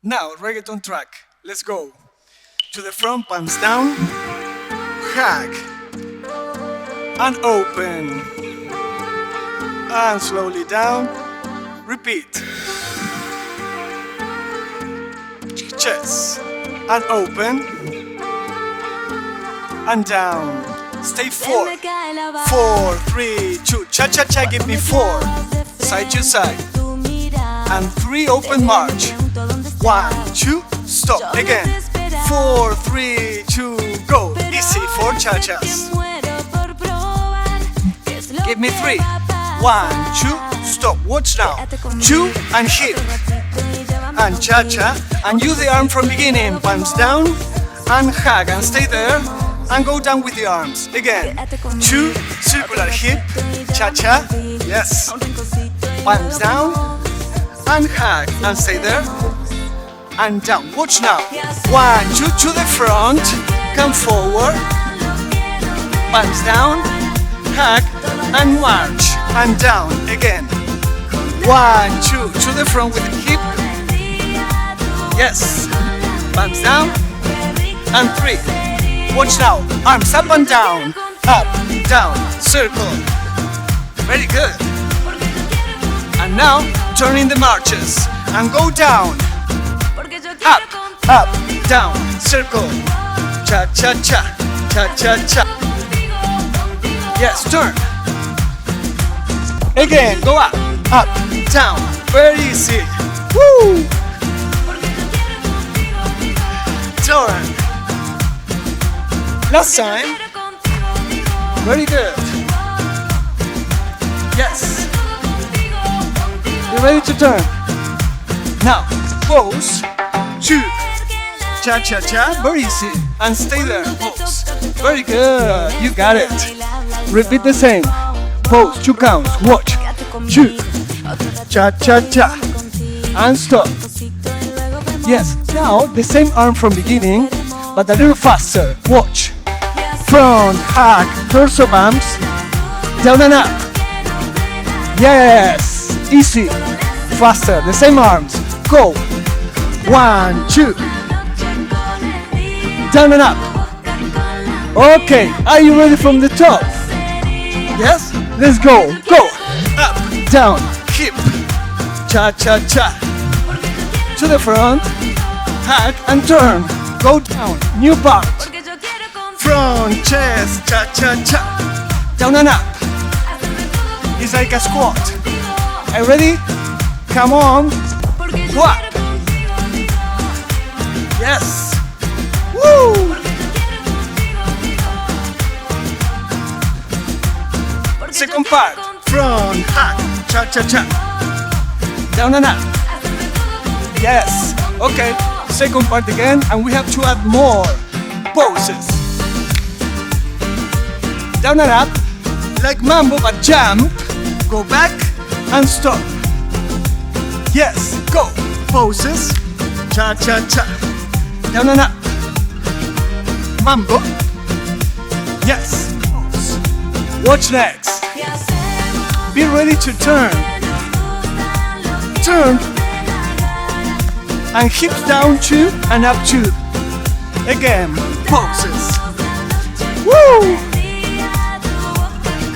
Now, reggaeton track. Let's go. To the front, palms down. Hack. And open. And slowly down. Repeat. Chest. And open. And down. Stay 4. 4, 3, 2. Cha-cha-cha, give me 4. Side to side. And 3, open march. 1, 2, stop. Again. 4, 3, 2, go. Easy 4 cha-chas. Give me 3. 1, 2, stop. Watch now. 2 and hip. And cha-cha. And use the arm from beginning. Palms down. And hug. And stay there. And go down with the arms. Again. 2, circular hip. Cha-cha. Yes. Palms down. And hug. And stay there. And down. Watch now. 1, 2 to the front. Come forward. Palms down. Hug. And march. And down. Again. 1, 2 to the front with the hip. Yes. Palms down. And 3. Watch now. Arms up and down. Up, down, circle. Very good. And now, turn in the marches. And go down. Up, down, circle. Cha-cha-cha, cha-cha-cha. Yes, turn. Again, go up, down. Very easy. Woo! Turn. Last time. Very good. Yes. You're ready to turn. Now, pose. 2. Cha-cha-cha. Very easy. And stay there. Pose. Very good. You got it. Repeat the same. Pose. 2 counts. Watch. 2. Cha-cha-cha. And stop. Yes. Now, the same arm from beginning, but a little faster. Watch. Front, hack, torso bumps, down and up. Yes, easy, faster, the same arms. Go. 1, 2. Down and up. Okay, are you ready from the top? Yes? Let's go. Go. Up, down, hip. Cha-cha-cha. To the front, hack and turn. Go down, new part. Front, chest, cha-cha-cha. Down and up. It's like a squat. Are you ready? Come on. Go up. Yes. Woo! Second part. Front, hack, cha-cha-cha. Down and up. Yes. Okay. Second part again, and we have to add more poses. Down and up, like mambo, but jump, go back and stop. Yes, go. Poses, cha-cha-cha. Down and up. Mambo. Yes. Pose. Watch next. Be ready to turn. Turn. And hips down 2 and up 2. Again, poses. Woo!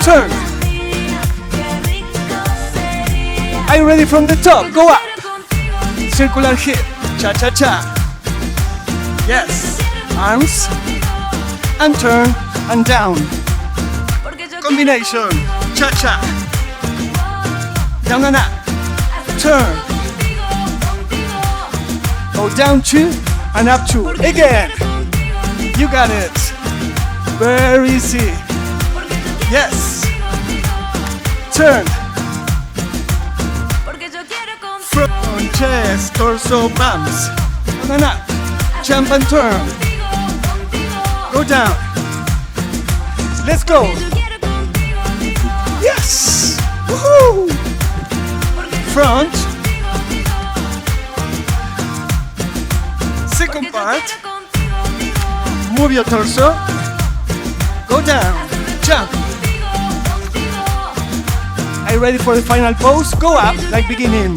Turn. Are you ready from the top? Go up. Circular hip. Cha-cha-cha. Yes. Arms. And turn and down. Combination. Cha-cha. Down and up. Turn. Go down 2 and up 2. Again. You got it. Very easy. Yes. Turn. Front, chest, torso, bumps. Down and up. Jump and turn. Go down. Let's go. Yes. Woohoo. Front. Second part. Move your torso. Go down. Jump. Are you ready for the final pose? Go up like beginning.